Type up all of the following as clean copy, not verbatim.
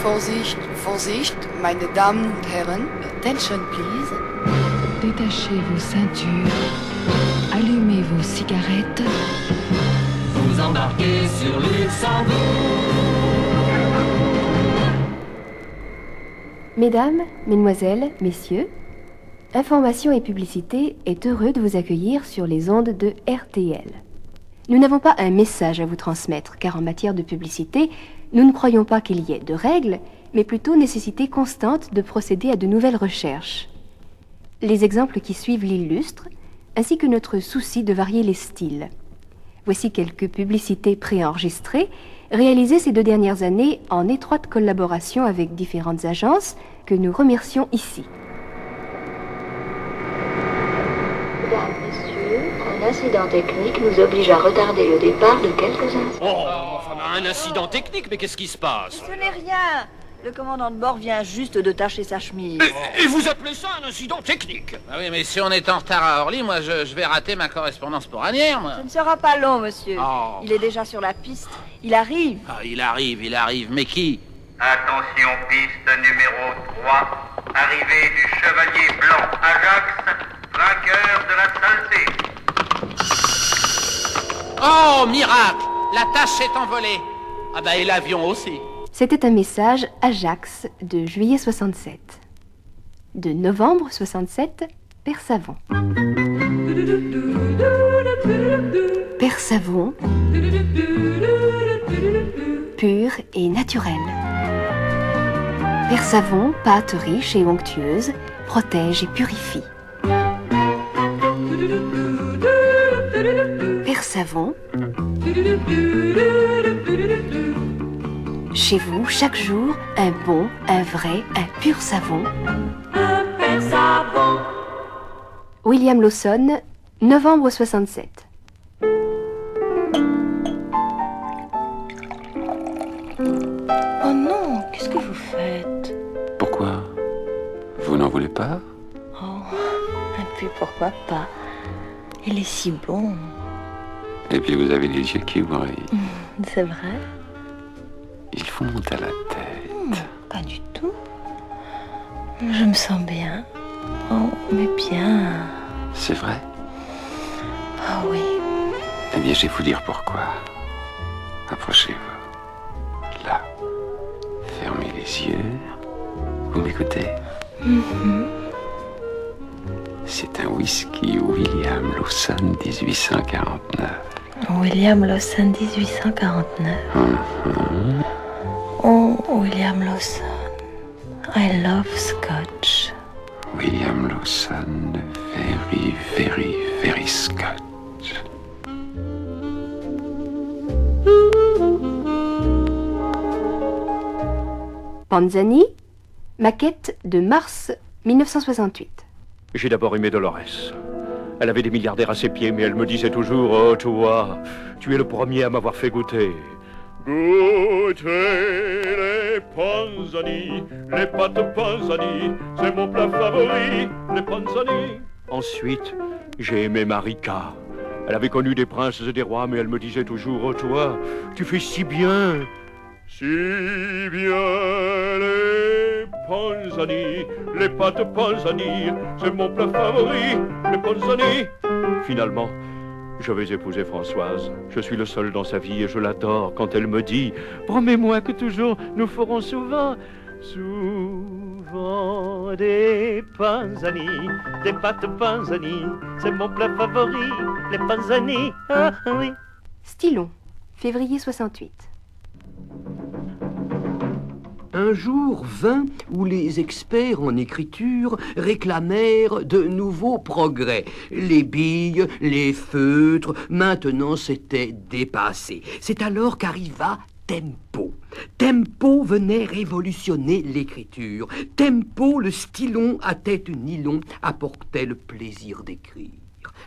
Vorsicht, Vorsicht, meine Damen und Herren. Attention, please. Détachez vos ceintures, allumez vos cigarettes. Vous embarquez sur Luxembourg. Mesdames, Mesdemoiselles, Messieurs, Information et Publicité est heureux de vous accueillir sur les ondes de RTL. Nous n'avons pas un message à vous transmettre, car en matière de publicité, nous ne croyons pas qu'il y ait de règles, mais plutôt nécessité constante de procéder à de nouvelles recherches. Les exemples qui suivent l'illustrent, ainsi que notre souci de varier les styles. Voici quelques publicités préenregistrées, réalisées ces 2 dernières années en étroite collaboration avec différentes agences que nous remercions ici. Mesdames, Messieurs, un incident technique nous oblige à retarder le départ de quelques instants. Oh, enfin, un incident technique, mais qu'est-ce qui se passe? Ce n'est rien. Le commandant de bord vient juste de tacher sa chemise. Et vous appelez ça un incident technique? Ah oui, mais si on est en retard à Orly, moi je vais rater ma correspondance pour Asnières, moi. Ce ne sera pas long, monsieur. Oh. Il est déjà sur la piste. Il arrive. Ah, il arrive, mais qui? Attention, piste numéro 3. Arrivée du Chevalier Blanc Ajax, vainqueur de la saleté. Oh, miracle! La tâche s'est envolée. Ah bah, et l'avion aussi. C'était un message Ajax de juillet 67. De novembre 67, Père Savon. Père Savon, pur et naturel. Père Savon, pâte riche et onctueuse, protège et purifie. Père Savon, chez vous, chaque jour, un bon, un vrai, un pur savon. Un pur savon. William Lawson, novembre 67. Oh non, qu'est-ce que vous faites? Pourquoi? Vous n'en voulez pas? Oh, et puis pourquoi pas? Il est si bon. Et puis vous avez les yeux qui brillent. C'est vrai? Ils font monter à la tête. Pas du tout. Je me sens bien. Oh, mais bien. C'est vrai? Ah oui. Eh bien, je vais vous dire pourquoi. Approchez-vous. Là. Fermez les yeux. Vous m'écoutez? C'est un whisky William Lawson 1849. William Lawson 1849. Oh, William Lawson. I love Scotch. William Lawson, very, very, very Scotch. Panzani, maquette de mars 1968. J'ai d'abord aimé Dolores. Elle avait des milliardaires à ses pieds, mais elle me disait toujours: oh, toi, tu es le premier à m'avoir fait goûter. Goûter les panzani, les pâtes panzani, c'est mon plat favori, les panzani. Ensuite, j'ai aimé Marika. Elle avait connu des princes et des rois, mais elle me disait toujours: oh, toi, tu fais si bien. Si bien les panzani, les pâtes panzani, c'est mon plat favori, les panzani. Finalement, je vais épouser Françoise. Je suis le seul dans sa vie et je l'adore quand elle me dit: promets-moi que toujours nous ferons souvent des panzani, des pâtes panzani, c'est mon plat favori, les panzani. Ah oui. Stylon, février 68. Un jour vint où les experts en écriture réclamèrent de nouveaux progrès. Les billes, les feutres, maintenant c'était dépassé. C'est alors qu'arriva Tempo. Tempo venait révolutionner l'écriture. Tempo, le stylon à tête nylon, apportait le plaisir d'écrire.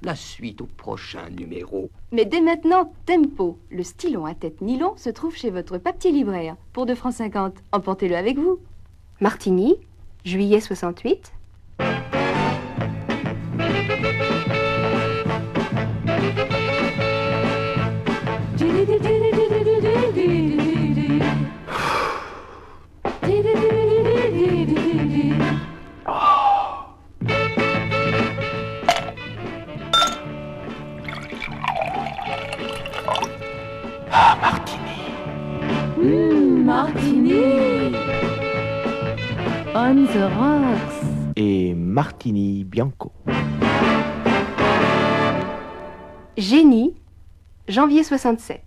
La suite au prochain numéro. Mais dès maintenant, Tempo, le stylon à tête nylon, se trouve chez votre papier libraire. Pour 2,50 francs, emportez-le avec vous. Martigny, juillet 68. Ah, Martini. Martini. On the rocks. Et Martini Bianco. Génie, janvier 67.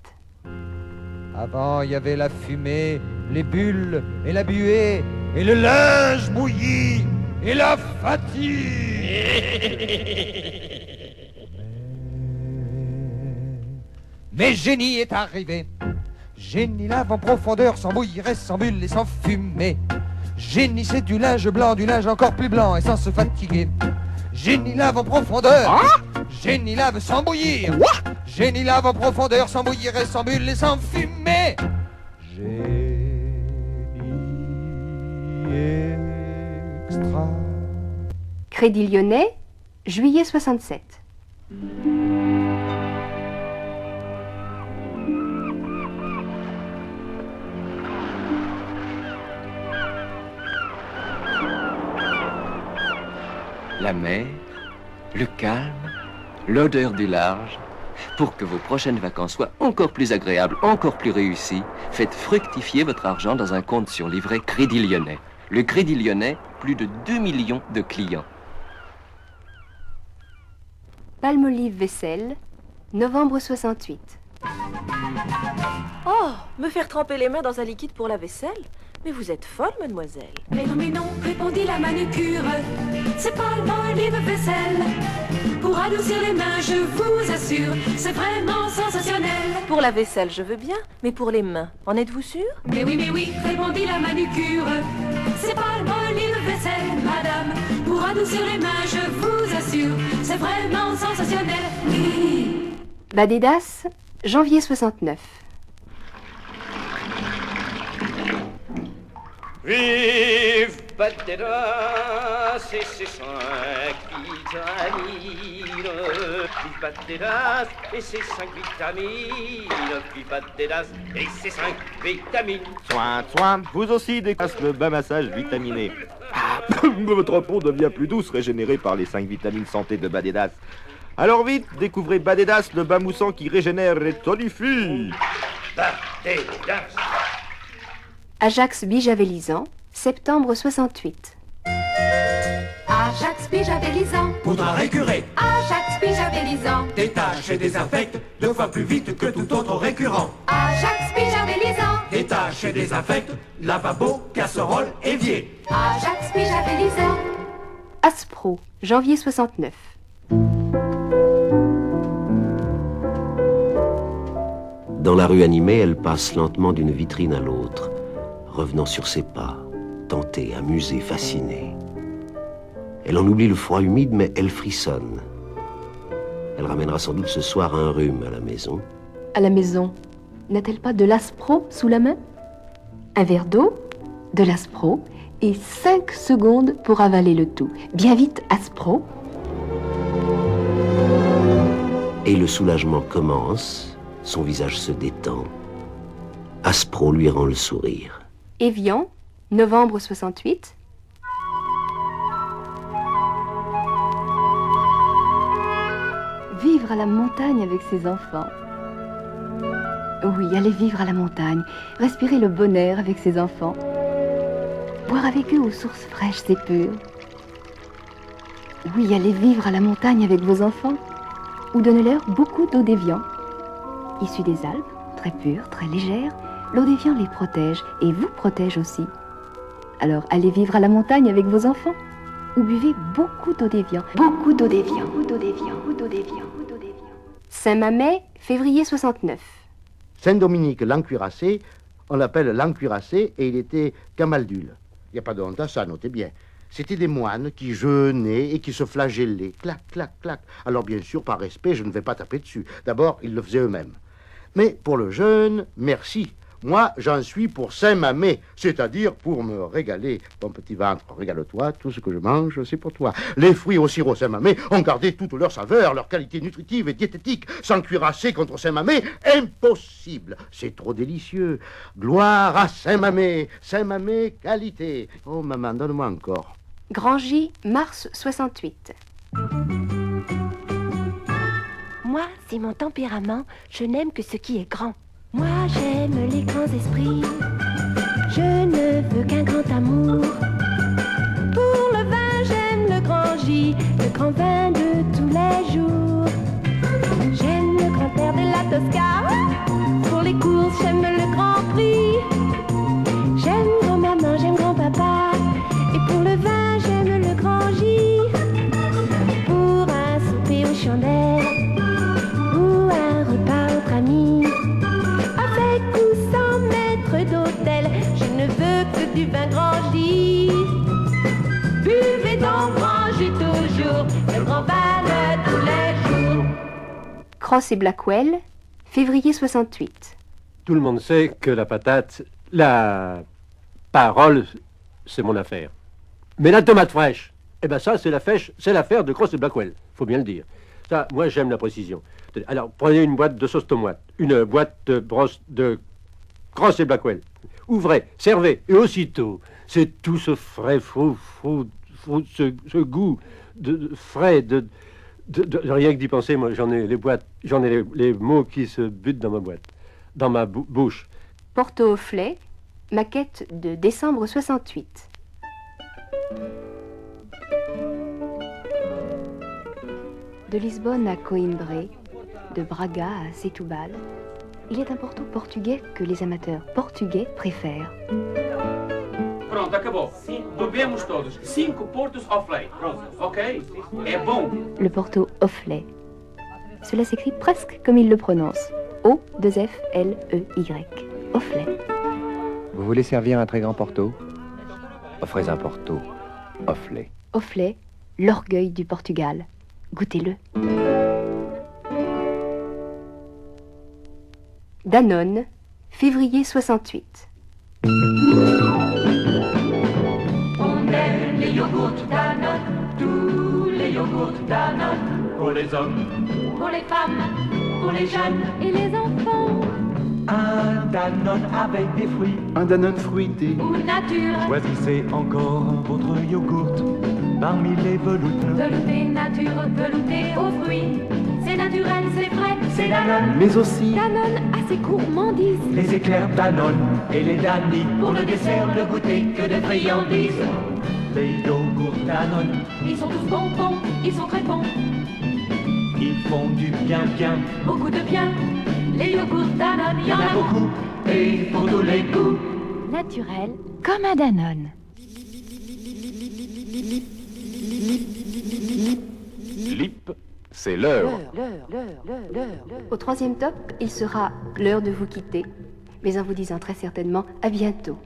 Avant, il y avait la fumée, les bulles et la buée, et le linge mouilli, et la fatigue. Mais Génie est arrivé. Génie lave en profondeur, sans bouillir et sans bulles et sans fumée. Génie c'est du linge blanc, du linge encore plus blanc et sans se fatiguer. Génie lave en profondeur. Génie lave sans bouillir. Génie lave en profondeur, sans bouillir et sans bulles et sans fumer. Génie extra. Crédit Lyonnais, juillet 67. La mer, le calme, l'odeur du large. Pour que vos prochaines vacances soient encore plus agréables, encore plus réussies, faites fructifier votre argent dans un compte sur livret Crédit Lyonnais. Le Crédit Lyonnais, plus de 2 millions de clients. Palmolive Vaisselle, novembre 68. Oh, me faire tremper les mains dans un liquide pour la vaisselle? Mais vous êtes folle, mademoiselle. Mais non, répondit la manucure. C'est Palmolive Vaisselle. Pour adoucir les mains, je vous assure, c'est vraiment sensationnel. Pour la vaisselle, je veux bien, mais pour les mains, en êtes-vous sûr? Mais oui, répondit la manucure. C'est Palmolive Vaisselle, madame. Pour adoucir les mains, je vous assure, c'est vraiment sensationnel. Oui. Badédas, janvier 69. Vive Badédas et ses 5 vitamines. Vive Badédas et ses 5 vitamines. Vive Badédas et ses 5 vitamines. Soin, vous aussi décasse le bas massage vitaminé. Ah, votre peau devient plus douce, régénérée par les 5 vitamines santé de Badédas. Alors vite, découvrez Badédas, le bas moussant qui régénère et tonifie. Badédas. Ajax Bijavélisant, septembre 68. Ajax Bijavélisant. Poudre à récurer. Ajax Bijavélisant. Détache et désinfecte 2 fois plus vite que tout autre récurrent. Ajax Bijavélisant. Détache et désinfecte lavabo, casserole, évier. Ajax Bijavélisant. Aspro, janvier 69. Dans la rue animée, elle passe lentement d'une vitrine à l'autre, revenant sur ses pas, tentée, amusée, fascinée. Elle en oublie le froid humide, mais elle frissonne. Elle ramènera sans doute ce soir un rhume à la maison. À la maison, n'a-t-elle pas de l'Aspro sous la main? Un verre d'eau, de l'Aspro, et 5 secondes pour avaler le tout. Bien vite, Aspro. Et le soulagement commence, son visage se détend. Aspro lui rend le sourire. Évian, novembre 68. Vivre à la montagne avec ses enfants. Oui, aller vivre à la montagne, respirer le bon air avec ses enfants. Boire avec eux aux sources fraîches et pures. Oui, aller vivre à la montagne avec vos enfants. Ou donnez-leur beaucoup d'eau d'Évian. Issue des Alpes, très pure, très légère, l'eau d'Évian les protège et vous protège aussi. Alors allez vivre à la montagne avec vos enfants. Ou buvez beaucoup d'eau d'Évian. Beaucoup d'eau d'Évian. D'eau d'Évian. D'eau d'Évian. D'eau d'Évian. Saint-Mamet, février 69. Saint-Dominique l'encuirassé, on l'appelle l'encuirassé et il était camaldule. Il n'y a pas de honte à ça, notez bien. C'était des moines qui jeûnaient et qui se flagellaient. Clac, clac, clac. Alors bien sûr, par respect, je ne vais pas taper dessus. D'abord, ils le faisaient eux-mêmes. Mais pour le jeûne, merci. Moi, j'en suis pour Saint-Mamet, c'est-à-dire pour me régaler. Ton petit ventre, régale-toi, tout ce que je mange, c'est pour toi. Les fruits au sirop Saint-Mamet ont gardé toute leur saveur, leur qualité nutritive et diététique. Sans cuirasser contre Saint-Mamet, impossible. C'est trop délicieux. Gloire à Saint-Mamet. Saint-Mamet, qualité. Oh, maman, donne-moi encore. Grangy, mars 68. Moi, c'est mon tempérament. Je n'aime que ce qui est grand. Moi j'aime les grands esprits, je ne veux qu'un grand amour. Pour le vin j'aime le grand J, le grand vin de tous les jours. J'aime le grand-père de la Tosca, pour les courses j'aime le grand prix. J'aime grand-maman, j'aime grand-papa, et pour le vin j'aime le grand J. Pour un souper aux chandelles, ou un repas entre amis, avec ou sans maître d'hôtel, je ne veux que du vin grand J. Buvez donc grand J toujours, le grand vin de tous les jours. Cross et Blackwell, février 68. Tout le monde sait que la patate, la parole, c'est mon affaire. Mais la tomate fraîche, eh ben ça, c'est l'affaire de Cross et Blackwell, faut bien le dire. Ça, moi, j'aime la précision. Alors, prenez une boîte de sauce tomate, une boîte de brosse de Cross et Blackwell. Ouvrez, servez, et aussitôt, c'est tout ce frais, ce goût de frais, de rien que d'y penser, moi, j'en ai les mots qui se butent dans ma boîte, dans ma bouche. Porto Offlet, maquette de décembre 68. De Lisbonne à Coimbra, de Braga à Setúbal, il est un Porto portugais que les amateurs portugais préfèrent. Pronto, acabou. Bebemos todos 5 portos Offlet. Ok? É bom. Le Porto Offlet. Cela s'écrit presque comme il le prononce. O-2-F-L-E-Y. Offlet. Vous voulez servir un très grand Porto? Offrez un Porto Offlet. Offlet, l'orgueil du Portugal. Goûtez-le. Danone, février 68. On aime les yogourts Danone, tous les yogourts Danone. Pour les hommes, Pour les femmes, pour les jeunes et les enfants. un Danone avec des fruits. Un Danone fruité. Ou nature. Choisissez encore votre yogourt parmi les veloutes. Velouté nature, velouté aux fruits. C'est naturel, c'est frais, C'est Danone. Mais aussi Danone à ses gourmandises. les éclairs Danone et les Danny. pour le dessert, le goûter, que de friandises. Les yogourts Danone, Ils sont tous bonbons, ils sont très bons. ils font du bien. Beaucoup de bien. Les yogourts Danone, Il y en a beaucoup, et pour tous les goûts. Naturel, comme un Danone. Lip, c'est l'heure. Au troisième top, il sera l'heure de vous quitter, mais en vous disant très certainement à bientôt.